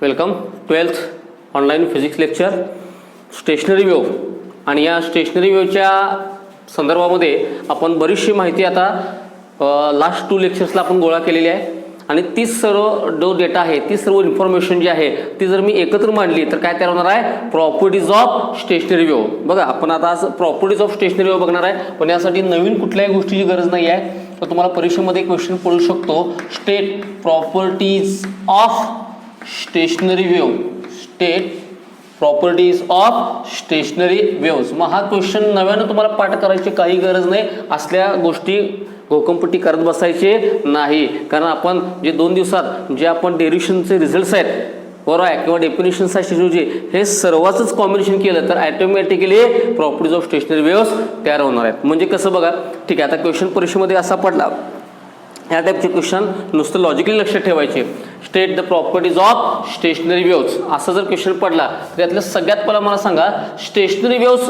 Welcome 12th online physics lecture stationery wave. आणि या stationery वेव्हच्या संदर्भामध्ये आपण बरीचशी माहिती आता लास्ट 2 लेक्चर्सला आपण गोळा केलेली आहे. आणि ती सर्व जो डेटा आहे, ती सर्व इन्फॉर्मेशन जी आहे ती जर मी एकत्र मांडली तर काय तयार होणार आहे? Properties of stationary wave. बघा, आपण आता आज प्रॉपर्टीज ऑफ स्टेशनरी वेव्ह बघणार आहे. पण यासाठी नवीन कुठल्याही गोष्टीची गरज नाही आहे. तर तुम्हाला परीक्षेमध्ये क्वेश्चन पडू शकतो, state properties of stationary wave. State properties of stationary waves. मग हा क्वेश्चन नव्यानं तुम्हाला पाठ करायची काही गरज नाही. असल्या गोष्टी घोकंपट्टी करत बसायचे नाही. कारण आपण जे 2 दिवसात जे आपण डेरिव्हेशनचे रिझल्ट्स आहेत बरोबर आहे, किंवा डेफिनेशन जे हे सर्वांच कॉम्बिनेशन केलं तर automatically properties of stationary waves तयार होणार आहेत. म्हणजे कसं बघा, ठीक आहे, आता क्वेश्चन परीक्षेमध्ये असा पडला, या टाईपचे क्वेश्चन नुसतं लॉजिकली लक्षात ठेवायचे. State the properties of stationary waves असं जर क्वेश्चन पडला तर यातलं सगळ्यात पहिला मला सांगा, स्टेशनरी वेव्स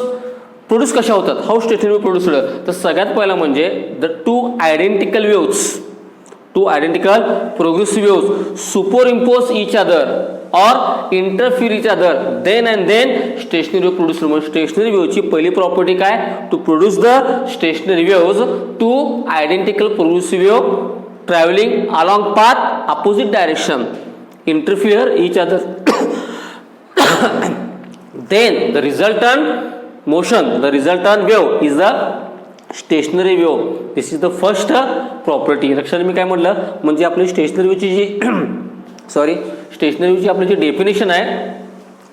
प्रोड्यूस कशा होतात, हाऊ स्टेशनरी वेव्ह प्रोड्यूस होतं. तर सगळ्यात पहिला म्हणजे the 2 identical waves, 2 identical progressive waves superimpose each other और interfere each other, then and then stationary wave produce. म्हणजे स्टेशनरी वेव्हची पहिली प्रॉपर्टी काय? To produce the stationary waves 2 identical progressive wave traveling along path opposite direction interfere each other then the resultant motion, the resultant wave is the stationary wave. this is the first property. लक्षात मी काय म्हटलं, म्हणजे आपली stationery वेव्हची जी stationery वेव्हची आपली जी definition आहे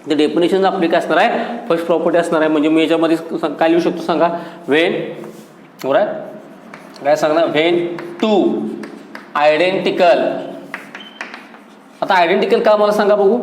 ते definition आपली काय असणार आहे? फर्स्ट प्रॉपर्टी असणार आहे. म्हणजे मी याच्यामध्ये काय लिहू शकतो सांगा? व्हेन बरोबर आहे, काय सांगणार? When 2 identical. आता आयडेंटिकल का मला सांगा बघू?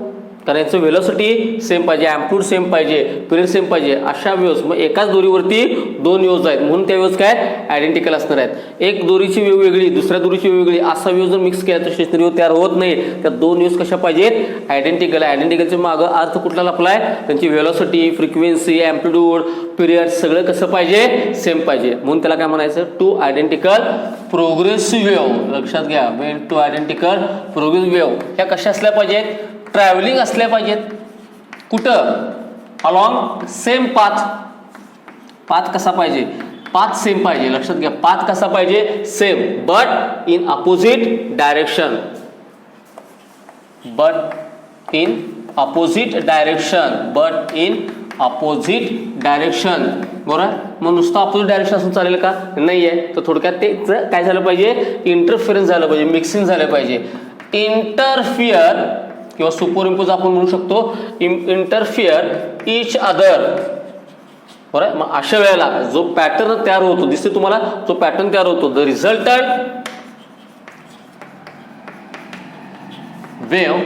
कारण याचं वेलोसिटी सेम पाहिजे, ॲम्प्लिट्यूड सेम पाहिजे, पिरियड सेम पाहिजे. अशा वेव्स, मग एकाच दोरीवरती 2 वेव्स आहेत म्हणून त्या वेव्स काय आयडेंटिकल असणार आहेत. एक दोरीची वेव वेगळी, दुसऱ्या दोरीची वेव वेगळी, असा वेव जर मिक्स केला तर स्टेशनरी वेव तयार होत नाही. त्या 2 वेव्स कशा पाहिजेत? आयडेंटिकल. आयडेंटिकलच्या मागं अर्थ कुठला लपलाय? त्यांची वेलोसिटी, फ्रिक्वेन्सी, ॲम्प्लिट्यूड, पिरियड सगळं कसं पाहिजे? सेम पाहिजे. म्हणून त्याला काय म्हणायचं? 2 आयडेंटिकल प्रोग्रेसिव्ह वेव्ह. लक्षात घ्या, वेन 2 आयडेंटिकल प्रोग्रेसिव्ह वेव्ह ह्या कशा असल्या पाहिजेत? ट्रॅव्हलिंग असल्या पाहिजेत. कुठं? Along same path. पाथ कसा पाहिजे? पाथ सेम पाहिजे. लक्षात घ्या, पाथ कसा पाहिजे? Same, but in opposite direction. But in opposite direction. But in opposite direction. बरोबर. मग नुसतं अपोजिट डायरेक्शन असून चालेल का? नाही आहे. तर थोडक्यात ते काय झालं पाहिजे? इंटरफिअरन्स झालं पाहिजे, मिक्सिंग झालं पाहिजे. इंटरफिअर किंवा सुपर इम्पोज आपण म्हणू शकतो. Interfere each other. बरोबर. मग अशा वेळेला जो पॅटर्न तयार होतो, दिसते तुम्हाला, जो पॅटर्न तयार होतो, the resultant wave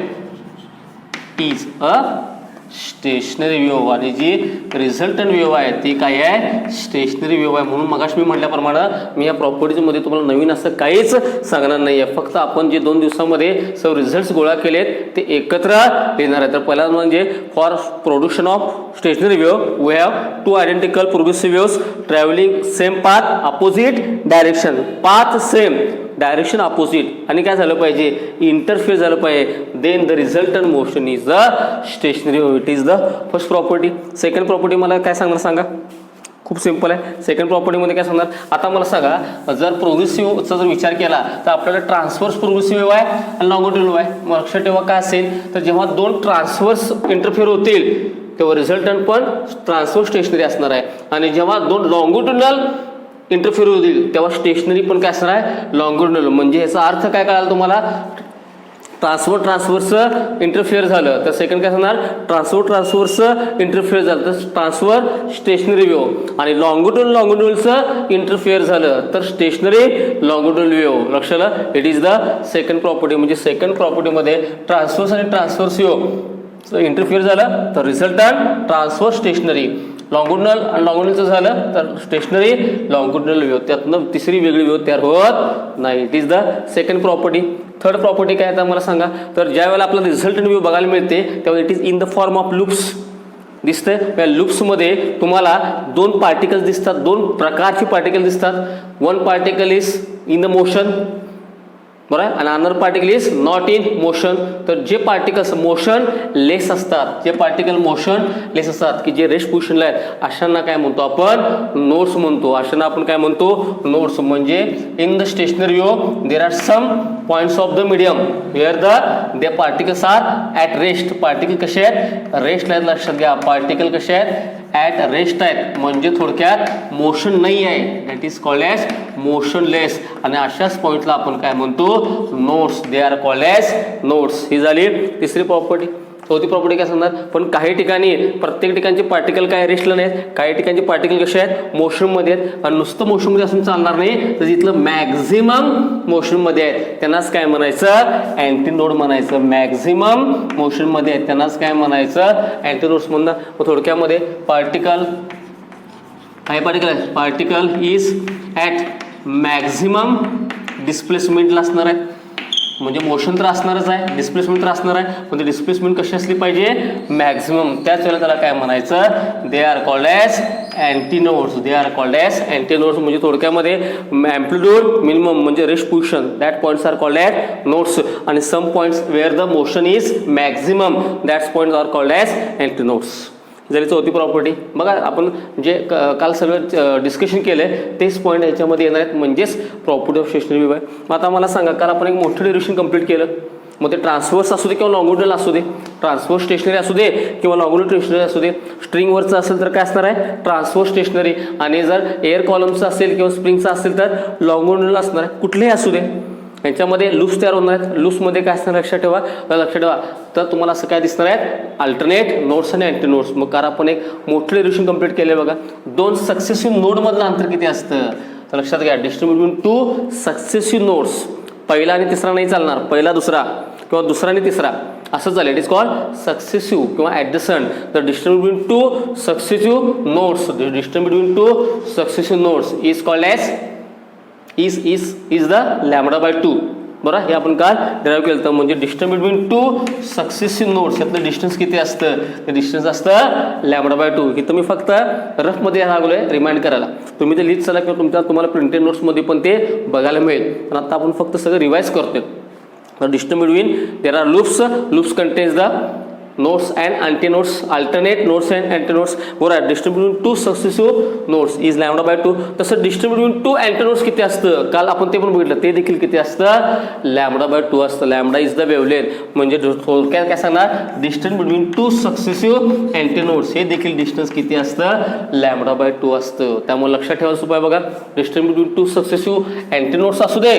is a stationery wave. आणि जी रिझल्टंट वेव्ह आहे ती काय आहे? स्टेशनरी वेव्ह आहे. म्हणून मगाशी मी म्हटल्याप्रमाणे मी या प्रॉपर्टीजमध्ये तुम्हाला नवीन असं काहीच सांगणार नाही आहे. फक्त आपण जे 2 दिवसामध्ये सर्व रिझल्ट्स गोळा केलेत ते एकत्र लिहिणार आहे. तर पहिला म्हणजे for production of stationary wave we have 2 identical progressive waves travelling same path opposite direction. Path same, direction opposite, आणि काय झालं पाहिजे? इंटरफिअर झालं पाहिजे. Then the resultant motion is the stationary wave. It is the first property. Second property मला काय सांगणार सांगा? खूप सिंपल आहे. सेकंड प्रॉपर्टीमध्ये काय सांगणार? आता मला सांगा, जर प्रोग्रेसिव्हचा जर विचार केला तर आपल्याला ट्रान्सवर्स प्रोग्रेसिव्ह वेव्ह आहे आणि लॉंगिट्युडनल वेव्ह आहे. मग लक्षात ठेवा काय असेल, तर जेव्हा 2 ट्रान्सवर्स इंटरफिअर होतील तेव्हा रिझल्टंट पण ट्रान्सवर्स स्टेशनरी असणार आहे. आणि जेव्हा 2 लॉंगिट्युडनल इंटरफिअर होतील तेव्हा स्टेशनरी पण काय असणार आहे? लॉंगिट्युडनल. म्हणजे याचा अर्थ काय कळाला तुम्हाला? ट्रान्सवर्स इंटरफिअर झालं तर सेकंड काय असणार? ट्रान्सवर्स इंटरफिअर झालं तर ट्रान्सफर स्टेशनरी वेव्ह. आणि लॉंगिट्युडनलचं इंटरफिअर झालं तर स्टेशनरी लॉंगिट्युडनल वेव्ह. लक्षात आलं? It is the second property. म्हणजे सेकंड प्रॉपर्टीमध्ये ट्रान्सवर्स आणि ट्रान्सवर्स वेव्ह इंटरफिअर झालं तर रिझल्टंट ट्रान्सवर्स स्टेशनरी. लॉंगिट्युडनल आणि लॉंगिट्युडनलचं झालं तर स्टेशनरी लॉंगिट्युडनल वेव्ह. त्यातनं तिसरी वेगळी वेव्ह तयार होत नाही. It is the second property. Third property काय आता मला सांगा, तर ज्या वेळेला आपल्याला रिझल्टंट वेव्ह बघायला मिळते त्यावेळी it is in the form of loops. दिसतंय? या लूप्समध्ये तुम्हाला 2 पार्टिकल्स दिसतात, 2 प्रकारची पार्टिकल दिसतात. 1 particle is in the motion, बरोबर आहे. आणि another particle is not in motion. तर जे पार्टिकल्स मोशन लेस असतात, जे पार्टिकल मोशन लेस असतात की जे रेस्ट पोझिशनला आहेत अशांना काय म्हणतो आपण, नोड्स म्हणतो. अशांना आपण काय म्हणतो, नोड्स. म्हणजे in the stationary wave there are some points of the medium where the particles are at rest. Particle कसे आहेत, रेस्टला आहेत. लक्षात घ्या, पार्टिकल कसे आहेत, ॲट रेस्ट आहेत. म्हणजे थोडक्यात मोशन नाही आहे, that is called as motionless. आणि अशाच पॉईंटला आपण काय म्हणतो, nodes. They are called as nodes. ही झाली तिसरी प्रॉपर्टी. चौथी प्रॉपर्टी काय सांगणार, पण काही ठिकाणी प्रत्येक ठिकाणचे पार्टिकल काय रेस्टला नाहीत, काही ठिकाणचे पार्टिकल कसे आहेत, मोशनमध्ये आहेत. आणि नुसतं मोशनमध्ये असून चालणार नाही, तर जिथलं मॅक्झिमम मोशनमध्ये आहेत त्यांनाच काय म्हणायचं, अँटीनोड म्हणायचं. मॅक्झिमम मोशनमध्ये आहेत त्यांनाच काय म्हणायचं, अँटीनोड्स म्हणणं. मग थोडक्यामध्ये पार्टिकल काय पार्टिकल आहे, पार्टिकल इज ॲट मॅक्झिमम डिस्प्लेसमेंटला असणार आहे. म्हणजे मोशन तर असणारच आहे, डिस्प्लेसमेंट तर असणार आहे, पण ते डिस्प्लेसमेंट कशी असली पाहिजे, मॅक्झिमम. त्याच वेळेला त्याला काय म्हणायचं, they are called as antinodes. They are called as antinodes. म्हणजे थोडक्यामध्ये अँप्लिट्यूड मिनिमम म्हणजे rest position, that points are called as nodes. आणि some points where the motion is maximum, that's points are called as antinodes. जरी चौथी property बघा, आपण जे काल सगळं डिस्कशन केलं आहे तेच पॉईंट याच्यामध्ये येणार आहेत, म्हणजेच प्रॉपर्टी ऑफ स्टेशनरी वेव्ह आहे. मग आता मला सांगा, काल आपण एक मोठं ड्युरेशन कंप्लीट केलं, मग ते ट्रान्सवर्स असू दे किंवा लॉंगिट्युडल असू दे, ट्रान्सवर्स स्टेशनरी असू दे किंवा लॉंगिट्युडल स्टेशनरी असू दे. स्ट्रिंगवरचं असेल तर काय असणार आहे, ट्रान्सवर्स स्टेशनरी. आणि जर एअर कॉलमचं असेल किंवा स्प्रिंगचं असेल तर लॉंगिट्युडल असणार आहे. कुठलेही असू दे, यांच्यामध्ये लूप्स तयार होणार आहेत. लूप्समध्ये काय असणार लक्षात ठेवा, तर तुम्हाला असं काय दिसणार आहेत, अल्टरनेट नोड्स आणि अँटी नोड्स. मग कारण आपण एक मोठं ड्युरेशन कंप्लीट केले बघा. दोन सक्सेसिव्ह नोडमधलं अंतर किती असतं, तर लक्षात घ्या, distance between two successive nodes. पहिला आणि तिसरा नाही चालणार, पहिला दुसरा किंवा दुसरा आणि तिसरा असं चालेल. इट इज कॉल्ड सक्सेसिव्ह किंवा ॲडजसंट. तर distance between two successive nodes, distance between two successive nodes is called as is the lambda by 2. बरं, हे आपण काल ड्राईव्ह केलं. तर म्हणजे distance between two successive nodes यातलं डिस्टन्स किती असतं, ते डिस्टन्स असतं लॅम्बडा बाय 2. इथं मी फक्त रफमध्ये लागलोय रिमाइंड करायला. तुम्ही ते लिहित चला किंवा तुम्हाला प्रिंटेड नोट्समध्ये पण ते बघायला मिळेल. पण आता आपण फक्त सगळं रिवाइज करतोय. तर distance between there are loops contains the nodes and antinodes, alternate nodes and antinodes. बरोबर, distance between two successive nodes is lambda by 2. तसं डिस्टन्स बिटवीन टू अँटीनोड्स किती असतं, काल आपण ते पण बघितलं, ते देखील किती असतं, लॅम्बडा बाय 2 असतं. Lambda is the wavelength. म्हणजे थोडक्यात काय सांगणार, डिस्टन्स बिटवीन टू सक्सेसिव्ह अँटीनोड्स हे देखील डिस्टन्स किती असतं, लॅम्बडा बाय 2 असतं. त्यामुळे लक्षात ठेवायचं उपाय बघा, डिस्टन्स बिटवीन टू सक्सेसिव्ह अँटीनोड्स असू दे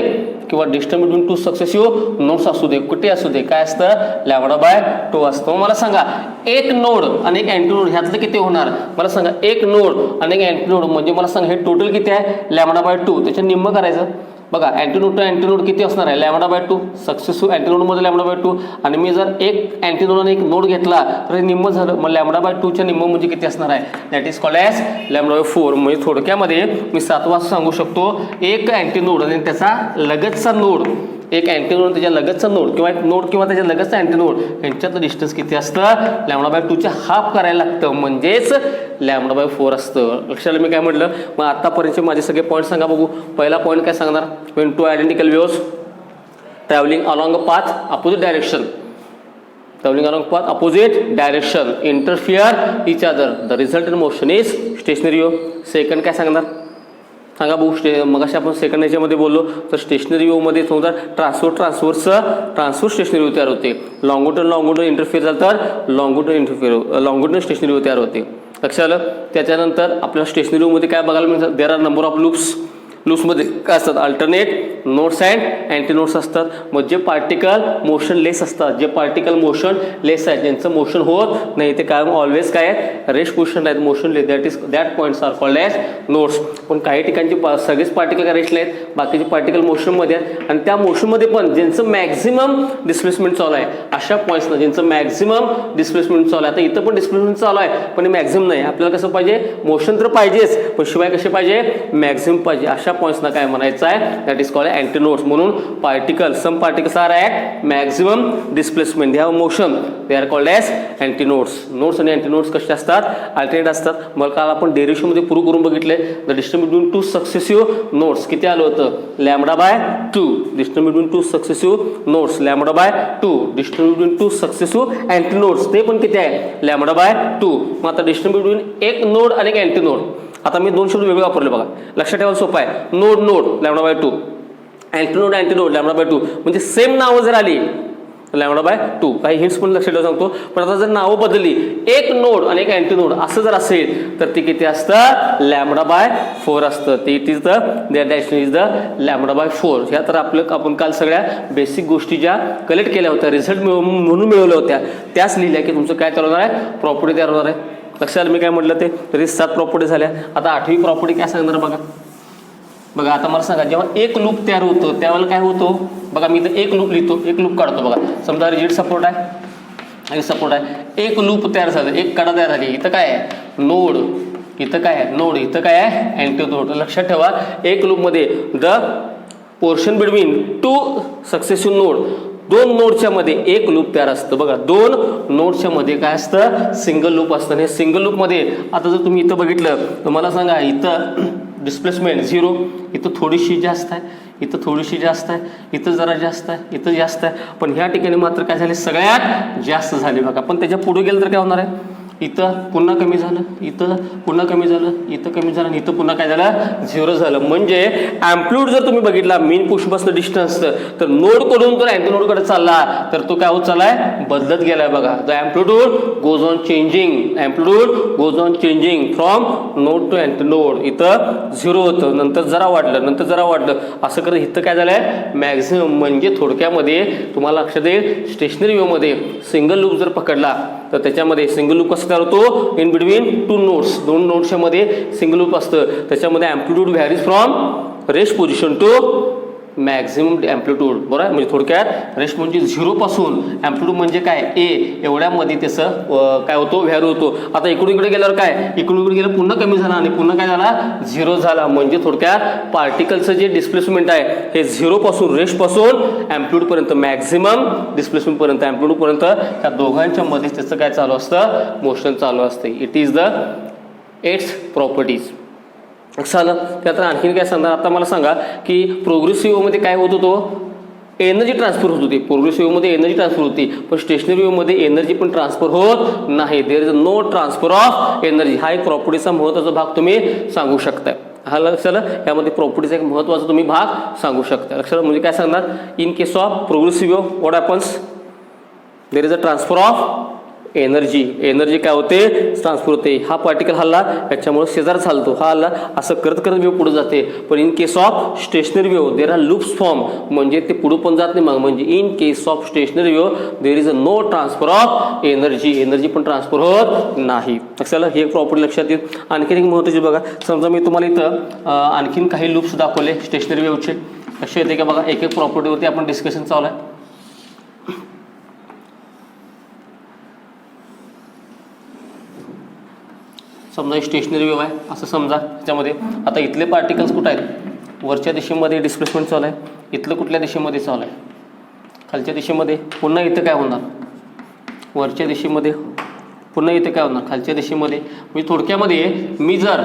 किंवा distance between two successive nodes असू दे, कुठे असू दे, काय असतं, लॅम्बडा बाय 2 असतं. मला सांगा, एक नोड आणि एक अँटीनोड ह्यातलं किती होणार, मला सांगा. एक नोड आणि एक अँटीनोड म्हणजे मला सांगा हे टोटल किती आहे, लॅम्बडा बाय 2. त्याच्या निम्म करायचं बघा. अँटीनोड टू अँटीनोड किती असणार आहे, लॅम्बडा बाय 2. सक्सेसिव्ह अँटीनोडमध्ये लॅम्बडा बाय 2. आणि मी जर एक अँटीनोड आणि एक नोड घेतला तर हे निम्म झालं. मग लॅम्बडा बाय 2च्या निम्म म्हणजे किती असणार आहे, that is called as lambda by 4. म्हणजे थोडक्यामध्ये मी 7वां सांगू शकतो, एक अँटीनोड आणि त्याचा लगतचा नोड, एक अँटीनोड त्याच्या लगतचा नोड किंवा एक नोड किंवा त्याच्या लगतचा अँटीनोड यांच्यातलं डिस्टन्स किती असतं, लॅम्बडा बाय 2च्या हाफ करायला लागतं, म्हणजेच लॅम्बडा बाय 4 असतं. लक्षात मी काय म्हटलं. मग आतापर्यंतचे माझे सगळे पॉईंट सांगा बघू. पहिला पॉईंट काय सांगणार, when two identical waves travelling along a path opposite direction, travelling along path opposite direction interfere each other, the resultant motion is stationary wave. Second काय सांगणार सांगा बघू. मग अशा आपण सेकंड याच्यामध्ये बोललो, तर स्टेशनरी वेव्हमध्ये समजा ट्रान्सवर्स स्टेशनरी वेव्ह तयार होते. लॉंगिट्युडल इंटरफिअर झालं तर लॉंगिट्युडल स्टेशनरी वेव्ह तयार होते. लक्षात आलं. त्याच्यानंतर आपल्याला स्टेशनरी वेव्हमध्ये काय बघायला मिळतं, देर आर नंबर ऑफ लूप्समध्ये काय असतात, अल्टरनेट नोड्स अँड अँटीनोड्स असतात. मग जे पार्टिकल मोशन लेस असतात, जे पार्टिकल मोशन लेस आहेत, ज्यांचं मोशन होत नाही, ते काय ऑलवेज काय आहेत, रेस्ट पोझिशन आहेत, motionless, that points are called as nodes. पण काही ठिकाणचे सगळेच पार्टिकल काय रेस्टला आहेत, बाकीचे पार्टिकल मोशनमध्ये आहेत. आणि त्या मोशनमध्ये पण ज्यांचं मॅक्झिमम डिस्प्लेसमेंट चालू आहे, अशा पॉईंट्सना ज्यांचं मॅक्झिमम डिस्प्लेसमेंट चालू आहे. आता इथं पण डिस्प्लेसमेंट चालू आहे, पण मॅक्झिमम नाही. आपल्याला कसं पाहिजे, मोशन तर पाहिजेच, पण शिवाय कसे पाहिजे, मॅक्झिमम पाहिजे. अशा पॉईंट्सना काय म्हणायचं आहे, that is called antinodes. म्हणून particles, some particles are at maximum displacement, they have motion, they are called as antinodes. Nodes आणि अँटी नोड्स कसे असतात, अल्टरनेट असतात. मग काल आपण डेरिव्हेशनमध्ये प्रूव्ह करून बघितले, the distance between two successive nodes किती आलं होतं, λ/2. Distance between two successive nodes λ/2. Distance between two successive antinodes ते पण किती आहे, λ/2. मग आता डिस्टन्स बिटवीन एक नोड आणि एक अँटी नोड, आता मी दोन शब्द वेगळे वापरले बघा, लक्षात ठेवायला सोपं आहे. Node node λ/2, antinode antinode λ/2, म्हणजे सेम नावं जर आली λ/2. काही हिंट्स पण लक्षात ठेवा सांगतो. पण आता जर नावं बदलली, एक नोड आणि एक अँटी नोड असं जर असेल तर ते किती असतं, λ/4 असतं. ते it is the there direction is the λ/4. ह्या तर आपण काल सगळ्या बेसिक गोष्टी ज्या कलेक्ट केल्या होत्या, रिझल्ट म्हणून मिळवल्या होत्या, त्याच लिहिल्या की तुमचं काय तयार होणार आहे, प्रॉपर्टी तयार होणार आहे. लक्षात मी काय म्हटलं ते, तरी 7 प्रॉपर्टी झाल्या. आता 8वी प्रॉपर्टी काय सांगणार बघा. बघा आता मला सांगा, जेव्हा एक लूप तयार होतो त्यावेळेला काय होतो बघा. मी इथं एक लूप लिहितो, एक लूप काढतो बघा. समजा रिजिड सपोर्ट आहे आणि सपोर्ट आहे, एक लूप तयार झालं, एक कडा तयार झाली. इथं काय आहे, नोड, इथं काय आहे, नोड, इथं काय आहे, अँटी नोड. लक्षात ठेवा, एक लूपमध्ये the portion between two successive node, दोन नोडच्या मध्ये एक लूप तयार असतं बघा. दोन नोडच्या मध्ये काय असतं, सिंगल लूप असतं. हे सिंगल लूपमध्ये आता जर तुम्ही इथं बघितलं तर मला सांगा, इथं डिस्प्लेसमेंट 0, इथं थोडीशी जास्त आहे, इथं थोडीशी जास्त आहे, इथं जरा जास्त आहे, इथं जास्त आहे. पण ह्या ठिकाणी मात्र काय झाले, सगळ्यात जास्त झाले बघा. पण त्याच्या पुढे गेलं तर काय होणार आहे, इथं पुन्हा कमी झालं, इथं पुन्हा कमी झालं, इथं कमी झालं, आणि इथं पुन्हा काय झालं, 0 झालं. म्हणजे अँप्लिट्यूड जर तुम्ही बघितला मेन पुशपासून डिस्टन्स, तर नोडकडून जर अँटी नोडकडे चालला तर तो काय होत चाललाय, बदलत गेलाय बघा. The amplitude goes on changing, amplitude goes on changing from node to antinode. इथं 0 होतं, नंतर जरा वाढलं, नंतर जरा वाढलं, असं करत इथं काय झालंय, मॅक्झिमम. म्हणजे थोडक्यामध्ये तुम्हाला लक्षात येईल, स्टेशनरी वेव्हमध्ये सिंगल लूप जर पकडला तर त्याच्यामध्ये सिंगल लूप कसं तयार होतो, इन बिटवीन टू नोड्स, दोन नोड्सच्या मध्ये सिंगल लूप असतं. त्याच्यामध्ये amplitude varies from rest position to maximum amplitude, बरोबर आहे. म्हणजे थोडक्यात रेस्ट म्हणजे 0 पासून, अँप्लिट्यूड म्हणजे काय, ए, एवढ्यामध्ये त्याचं काय होतो, व्हॅल्यू होतो. आता इकडून इकडे गेल्यावर काय, इकडून इकडे गेलं पुन्हा कमी झाला आणि पुन्हा काय झाला, 0 झाला. म्हणजे थोडक्यात पार्टिकलचं जे डिस्प्लेसमेंट आहे हे 0 पासून, रेस्ट पासून अँप्लिट्यूड पर्यंत, मॅक्झिमम डिस्प्लेसमेंट पर्यंत, अँप्लिट्यूड पर्यंत, त्या दोघांच्या मध्ये त्याचं काय चालू असतं, मोशन चालू असते. It is the 8 properties. झालं. त्यात आणखीन काय सांगणार, आता मला सांगा की प्रोग्रेसिव्हमध्ये काय होत होतो, एनर्जी ट्रान्सफर होत होती. प्रोग्रेसिव्हमध्ये एनर्जी ट्रान्सफर होती, पण स्टेशनरी वेव्हमध्ये एनर्जी पण ट्रान्सफर होत नाही. There is no transfer of energy. हा एक प्रॉपर्टीचा महत्त्वाचा भाग तुम्ही सांगू शकताय. हा लक्षात, यामध्ये प्रॉपर्टीचा एक महत्त्वाचा तुम्ही भाग सांगू शकता. लक्षात, म्हणजे काय सांगणार, in case of progressive what happens, there is a transfer of energy. Energy काय होते, ट्रान्सफर होते. हा पार्टिकल हल्ला, याच्यामुळे शेजार चालतो, हा हल्ला, असं करत करत वेव्ह पुढे जाते. पण in case of stationary wave there are loops form, म्हणजे ते पुढे पण जात नाही. मग म्हणजे in case of stationary wave there is a no transfer of energy. Energy पण ट्रान्सफर होत नाही. लक्षात, ही एक प्रॉपर्टी लक्षात येईल. आणखीन एक महत्त्वाची बघा, समजा मी तुम्हाला इथं आणखीन काही लूप्स दाखवले स्टेशनरी वेव्हचे, कसे येते का बघा. एक एक प्रॉपर्टीवरती आपण डिस्कशन चालू आहे. समजा स्टेशनरी वेव्ह आहे असं समजा. त्याच्यामध्ये आता इथले पार्टिकल्स कुठं आहेत, वरच्या दिशेमध्ये डिस्प्लेसमेंट चालू आहे. इथलं कुठल्या दिशेमध्ये चालू आहे, खालच्या दिशेमध्ये. पुन्हा इथं काय होणार, वरच्या दिशेमध्ये. पुन्हा इथं काय होणार, खालच्या दिशेमध्ये. म्हणजे थोडक्यामध्ये मी जर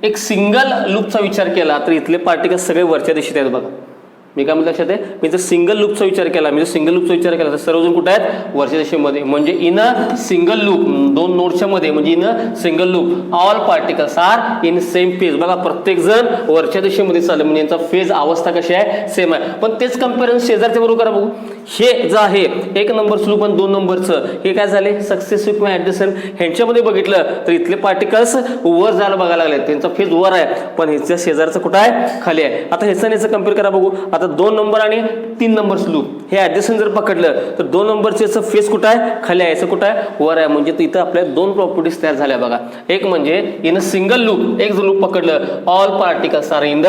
एक सिंगल लूपचा विचार केला तर इथले पार्टिकल्स सगळे वरच्या दिशेत आहेत बघा. मी काय लक्षात आहे, मी जर सिंगल लूपचा विचार केला, तर सर्वजण कुठे आहेत, वरच्या दिशेमध्ये. म्हणजे इन अ सिंगल लूप, दोन नोडच्या मध्ये, म्हणजे in a single loop all particles are in same phase. बघा, प्रत्येक जण वरच्या दिशेमध्ये चालले, म्हणजे यांचा फेज अवस्था कशी आहे, सेम आहे. पण तेच कंपॅरिझन शेजारच्या बरोबर करा बघू. हे जे आहे 1 नंबरचं लूप आणि 2 नंबरचं, हे काय झाले, सक्सेसिव्ह किंवा ऍडजसंट. ह्यांच्यामध्ये बघितलं तर इथले पार्टिकल्स वर जायला बघायला लागले, त्यांचा फेज वर आहे, पण ह्याच्या शेजारचं कुठं आहे, खाली आहे. आता ह्याचं आणि ह्याचं कम्पेअर करा बघू. आता 2 नंबर आणि 3 नंबरचं लूप हे ऍडजसंट जर पकडलं तर 2 नंबरचं फेज कुठं आहे, खाली आहे, याचं कुठं आहे, वर आहे. म्हणजे इथं आपल्या 2 प्रॉपर्टीज तयार झाल्या बघा. एक म्हणजे इन अ सिंगल लूप, एक जर लूप पकडलं, all particles are in the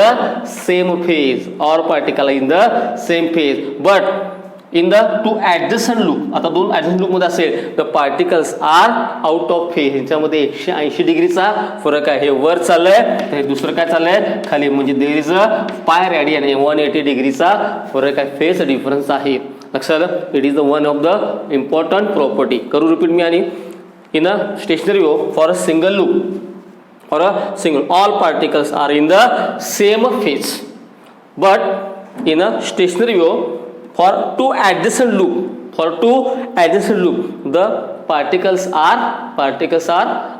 same phase, all particle in the same phase. But in the two adjacent loop, आता दोन ॲडजस्टंट लूपमध्ये असेल तर particles are out of phase, ह्यांच्यामध्ये 180 डिग्रीचा फरक आहे. हे वर चाललंय तर हे दुसरं काय चाललंय खाली, म्हणजे देर इज अ पाय रेडियन 180 डिग्रीचा फरक आहे, फेज डिफरन्स आहे. लक्षात आलं. It is the one of the important property. करू रिपीट मी. आणि in a stationery wave for a single loop, for a single, all particles are in the same phase, but in a stationary wave for two adjacent loop the particles are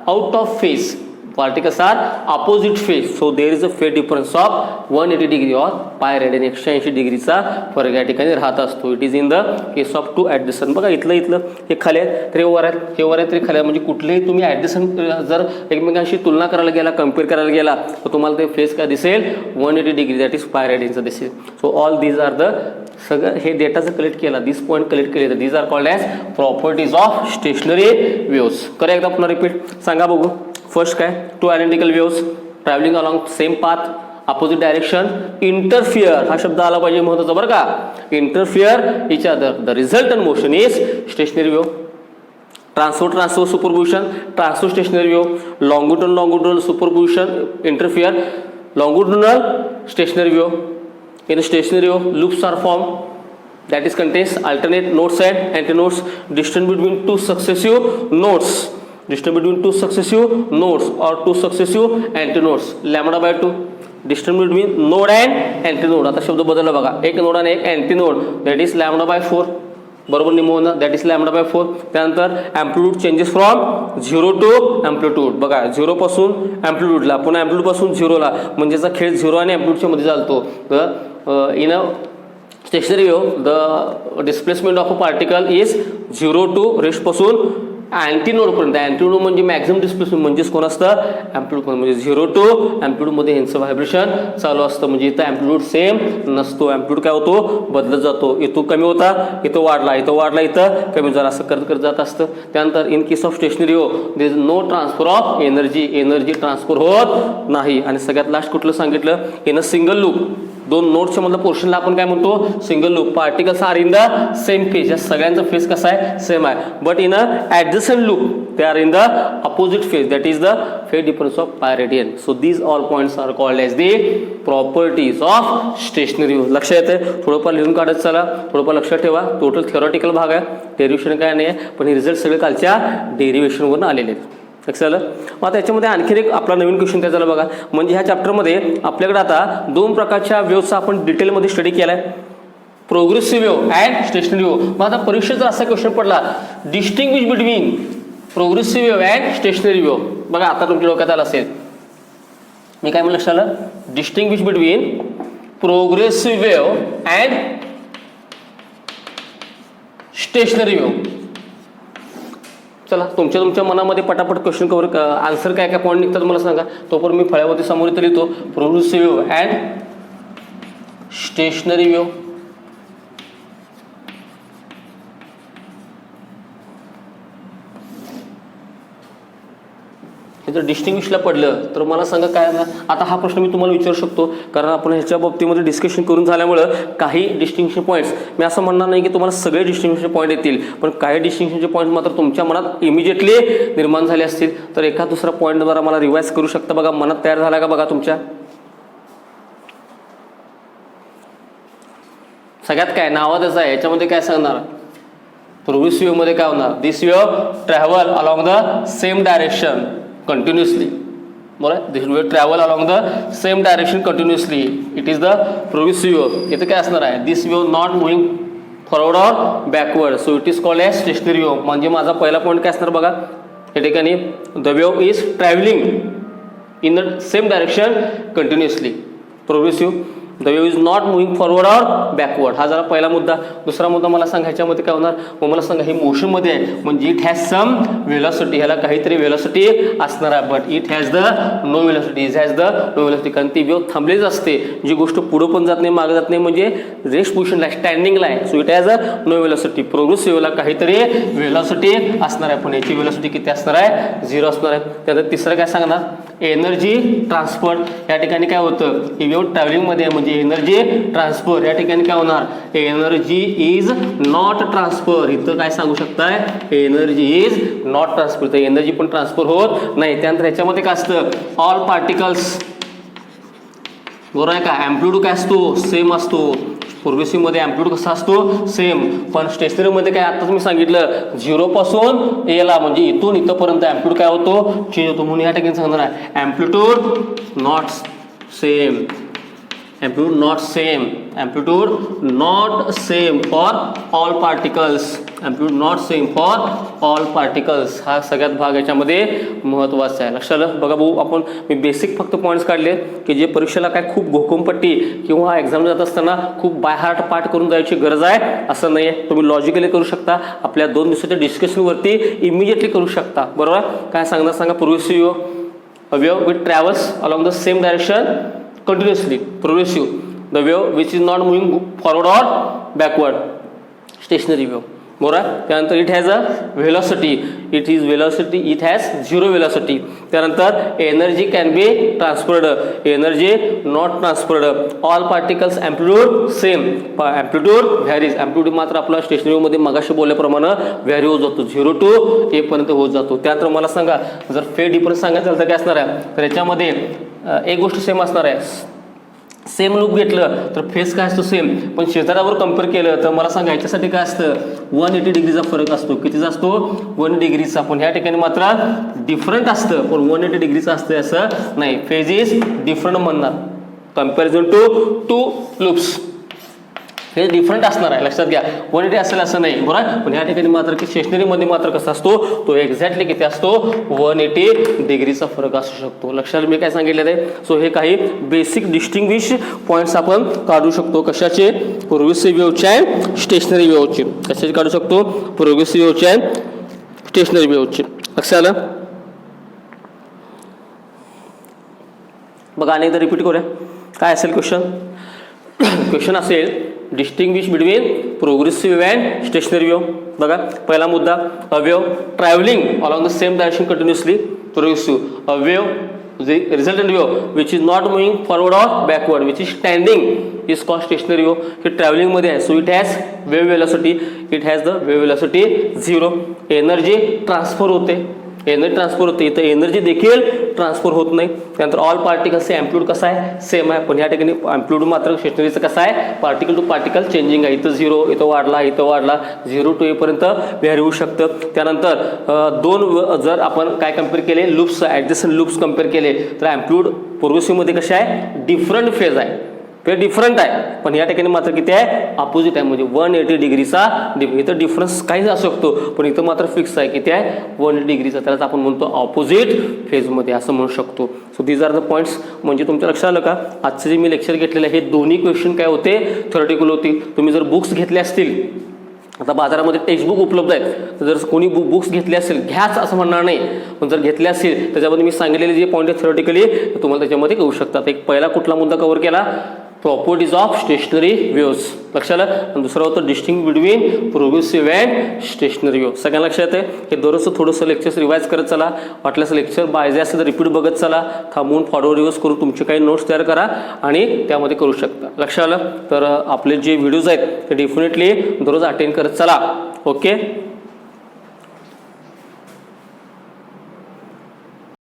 out of phase, particles are opposite phase, so there is a phase difference of 180 degree or pi radian 180 डिग्रीचा फरक या ठिकाणी राहत असतो. It is in the case of two adjacent. बघा इथलं हे खाली आहेत तरी वर आहेत, हे वर आहेत तरी खाली आहेत, म्हणजे कुठलेही तुम्ही ॲडजस्टंट जर एकमेकांशी तुलना करायला गेला, कम्पेअर करायला गेला तर तुम्हाला ते फेस काय दिसेल 180 डिग्री, दॅट इज पाय रेडियनचं दिसेल. So all these are the सगळं हे डेटा जर कलेक्ट केला, दिस पॉईंट कलेक्ट केले तर these are called as properties of stationary waves. करा एकदा पुन्हा रिपीट सांगा बघू. फर्स्ट काय, two identical waves travelling along same path, opposite direction, interfere हा शब्द आला पाहिजे महत्वाचा बरं का. Interfere each other, the resultant motion is stationary wave. Transfer superposition, transfer stationary wave. Longitudinal superposition, interfere, longitudinal stationary wave. In a stationary wave, loops are formed, that is contains alternate nodes and antinodes distant between two successive nodes or two successive antinodes, lambda by 2 distant between node and antinode. आता शब्द बदलला बघा, एक node आणि एक antinode, that is lambda by 4, बरोबर निमवणं, that is lambda by 4. त्यानंतर amplitude changes from 0 to amplitude. बघा 0 पासून ॲम्प्लिट्यूडला, पुन्हा ॲम्प्लिट्यूड पासून 0ला, म्हणजे याचा खेळ 0 आणि ॲम्प्लिट्यूडच्या मध्ये चालतो. तर in a stationary wave the displacement of a particle is 0 to rest पासून अँटीनोड पर्यंत. अँटीनोड म्हणजे मॅक्झिमम डिस्प्लेसमेंट, म्हणजेच कोण असतं ॲम्प्लिट्यूड, म्हणजे 0 टू ॲम्प्लिट्यूडमध्ये ह्यांचं व्हायब्रेशन चालू असतं. म्हणजे इथं ॲम्प्लिट्यूड सेम नसतो, ॲम्प्लिट्यूड काय होतो बदलत जातो. इथं कमी होता इथं वाढला, इथं कमी झाला, असं करत जात असतं. त्यानंतर in case of stationary wave there is no transfer of energy transfer होत नाही. आणि सगळ्यात लास्ट कुठलं सांगितलं, इन अ सिंगल लूप, दोन नोड्सच्या मधल्या पोर्शनला आपण काय म्हणतो single loop. Particles are in the same phase, या सगळ्यांचा फेज कसा आहे सेम आहे. But in a adjacent loop they are in the opposite phase, that is the phase difference of pi radian. So these all points are called as the properties of stationary wave. लक्षात येते, थोडंफार लिहून काढत चला, थोडंफार लक्षात ठेवा. Total theoretical भाग आहे, डेरिव्हेशन काय नाही आहे, पण हे रिझल्ट सगळे कालच्या डेरिव्हेशनवरून आलेले आहेत. लक्षात आलं. मग आता याच्यामध्ये आणखी एक आपला नवीन क्वेश्चन त्या झाला बघा. म्हणजे ह्या चॅप्टरमध्ये आपल्याकडे आता दोन प्रकारच्या वेव्हचा आपण डिटेलमध्ये स्टडी केला आहे, progressive wave and stationary wave. मग आता परीक्षेत जर असा क्वेश्चन पडला, distinguish between progressive wave and stationary wave, बघा आता तुमच्या डोक्यात आलं असेल, मी काय म्हणलं लक्षात आलं, distinguish between progressive wave and stationary wave. चला तुमच्या मनामध्ये पटापट क्वेश्चन कवर आन्सर काय पॉईंट निघतात मला सांगा. तोपर्यंत मी फळ्यावरती समोर इथं लिहितो, progressive wave and stationary wave. हे जर डिस्टिंग्विशला पडलं तर मला सांगा काय. आता हा प्रश्न मी तुम्हाला विचारू शकतो, कारण आपण ह्याच्या बाबतीमध्ये डिस्कशन करून झाल्यामुळं काही डिस्टिंक्शन पॉईंट्स, मी असं म्हणणार नाही की तुम्हाला सगळे डिस्टिंक्शन पॉईंट येतील, पण काही डिस्टिंक्शनचे पॉईंट मात्र तुमच्या मनात इमिजिएटली निर्माण झाले असतील. तर एका दुसरा पॉईंट जरा मला रिवाइज करू शकता. बघा मनात तयार झाला का बघा तुमच्या. सगळ्यात काय नावातच आहे, याच्यामध्ये काय सांगणार, प्रोग्रेसिव्ह वेव्हमध्ये काय होणार, this wave travel along the same direction continuously, बरोबर. दिस will travel along the same direction continuously, it is the progressive wave. इथे काय असणार आहे, दिस wave not moving forward or backward, so it is called as stationary wave. म्हणजे माझा पहिला point काय असणार बघा या ठिकाणी, the wave is traveling in the same direction continuously, progressive. the wave is not moving forward or backward, हा जरा पहिला मुद्दा. दुसरा मुद्दा मला सांगा ह्याच्यामध्ये काय होणार, मग मला सांगा हे मोशनमध्ये आहे म्हणजे इट हॅज सम व्हेलॉसिटी, ह्याला काहीतरी व्हेलॉसिटी असणार आहे, but it has the no velocity, it has the no velocity. कारण ती वेव्ह थांबलीच असते, जी गोष्ट पुढं पण जात नाही मागे जात नाही, म्हणजे रेस्ट पोझिशनला स्टँडिंगला आहे, so it has a no velocity. Progressive वेव्हला काहीतरी व्हेलॉसिटी असणार आहे, पण याची व्हेलॉसिटी किती असणार आहे, 0 असणार आहे. त्यानंतर तिसरं काय सांगणार, एनर्जी ट्रान्सफर. या ठिकाणी काय होतं, ही वेव्ह ट्रॅव्हलिंगमध्ये म्हणजे एनर्जी ट्रान्सफर. या ठिकाणी काय होणार, एनर्जी इज नॉट ट्रान्सफर. इथं काय सांगू शकताय, एनर्जी इज नॉट ट्रान्सफर. तर एनर्जी पण ट्रान्सफर होत नाही. त्यानंतर याच्यामध्ये काय असतं, ऑल पार्टिकल्स, बरोबर आहे का. अँप्लिट्यूड काय असतो, सेम असतो. प्रोग्रेसिव्ह मध्ये अँप्लिट्यूड कसा असतो, सेम. पण स्टेशनरी मध्ये काय आताच मी सांगितलं, 0 पासून एला म्हणजे इथून इथपर्यंत अँप्लिट्यूड काय होतो, चेंज होतो. म्हणून या ठिकाणी सांगणार आहे amplitude not same, amplitude not same, amplitude not same for all particles, amplitude not same for all particles. हा सगळ्यात भाग याच्यामध्ये महत्त्वाचा आहे. लक्षात आलं. बघा भाऊ, आपण मी बेसिक फक्त पॉईंट्स काढले की जे परीक्षेला काय खूप घोकमपट्टी किंवा एक्झाम जात असताना खूप बाय हार्ट पाठ करून जायची गरज आहे असं नाही आहे. तुम्ही लॉजिकली करू शकता. आपल्या 2 दिवसाच्या डिस्कशनवरती इमिजिएटली करू शकता. बरोबर. काय सांगणार सांगा, प्रोग्रेसिव्ह अवयव with travels along the same direction continuously, progressive, the wave which is not moving forward or backward, stationary wave. बरोबर. त्यानंतर it has a velocity, it is velocity, it has 0 velocity. त्यानंतर energy can be transferred, energy not transferred. All particles amplitude same, amplitude varies. Amplitude मात्र आपला stationery मध्ये मगाशी बोलल्याप्रमाणे vary होत जातो, 0 to a पर्यंत होत जातो. त्यानंतर मला सांगा, जर फेज डिफरन्स सांगायचं झालं तर काय असणार आहे, तर याच्यामध्ये एक गोष्ट सेम असणार आहे. सेम लूप घेतलं तर फेस काय असतो सेम, पण शेजारावर कम्पेअर केलं तर मला सांगा याच्यासाठी काय असतं, 180 डिग्रीचा फरक असतो. कितीचा असतो, 1 डिग्रीचा. पण ह्या ठिकाणी मात्र डिफरंट असतं, पण 180 डिग्रीचं असतं असं नाही. फेज इज डिफरंट म्हणणार, कम्पॅरिझन टू लूप्स. हे डिफरंट असणार आहे, लक्षात घ्या. 180 असेल असं नाही, बरोबर. पण ह्या ठिकाणी मात्र की स्टेशनरीमध्ये मात्र कसा असतो, तो एक्झॅक्टली किती असतो, 180 डिग्रीचा फरक असू शकतो. लक्षात मी काय सांगितलं आहे. सो हे काही बेसिक डिस्टिंग्विश पॉईंट्स आपण काढू शकतो. कशाचे, प्रोग्रेसिव्ह वेव्हचे आणि स्टेशनरी वेव्हचे. कशाचे काढू शकतो, प्रोग्रेसिव्ह वेव्हचे आणि स्टेशनरी वेव्हचे. लक्षात आलं. बघा अनेकदा रिपीट करूया. काय असेल क्वेश्चन, क्वेश्चन असेल distinguish between progressive and stationary wave. बघा पहिला मुद्दा, a wave travelling along the same direction continuously progressive. A wave resultant wave which is not moving forward or backward which is standing is called stationary wave. हे ट्रॅव्हलिंगमध्ये आहे. So it has wave velocity, it has the wave velocity 0. Energy transfer होते, energy transfer होते. इथं energy देखील transfer होत नाही. त्यानंतर ऑल पार्टिकल्सचे अँप्लिट्यूड कसा आहे, सेम आहे. पण या ठिकाणी अँप्लिट्यूड मात्र स्टेशनरीचं कसं आहे, पार्टिकल टू पार्टिकल चेंजिंग आहे. इथं 0, इथं वाढला, इथं वाढला, 0 to a पर्यंत व्हॅरी होऊ शकतं. त्यानंतर 2 जर आपण काय कम्पेअर केले, लूप्स ॲडजस्टंट लूप्स कम्पेअर केले तर अँप्लिट्यूड प्रोग्रेसिव्हमध्ये कसे आहे, डिफरंट फेज आहे, फेज डिफरंट आहे. पण या ठिकाणी मात्र किती आहे, अपोजिट आहे. म्हणजे 180 डिग्रीचा इथं डिफरन्स काहीच असू शकतो, पण इथं मात्र फिक्स आहे. किती आहे, 180 डिग्रीचा. त्यालाच आपण म्हणतो ऑपोजिट फेजमध्ये असं म्हणू शकतो. So these are the points. म्हणजे तुमच्या लक्षात आलं का, आजचे जे मी लेक्चर घेतलेलं आहे हे दोन्ही क्वेश्चन काय होते, थ्योरेटिकल होती. तुम्ही जर बुक्स घेतले असतील, आता बाजारामध्ये टेक्स्टबुक उपलब्ध आहेत, तर जर कोणी बुक्स घेतले असेल, घ्याच असं म्हणणार नाही, पण जर घेतले असेल त्याच्यामध्ये मी सांगितलेले जे पॉईंट आहेत थ्योरेटिकली तुम्हाला त्याच्यामध्ये कळू शकतात. एक पहिला कुठला मुद्दा कव्हर केला, प्रॉपर्टीज ऑफ स्टेशनरी वेव्स. लक्षात आलं. आणि दुसरं होतं distinguish between progressive and stationary wave. सगळ्यांना लक्षात आहे. हे दररोज थोडंसं लेक्चर्स रिवाइज करत चला. वाटल्यास लेक्चर पाहिजे असेल तर रिपीट बघत चला. थांबून फॉरवर्ड रिव्ह्यूज करून तुमचे काही नोट्स तयार करा आणि त्यामध्ये करू शकता. लक्षात आलं. तर आपले जे व्हिडिओज आहेत ते डेफिनेटली दररोज अटेंड करत चला. ओके.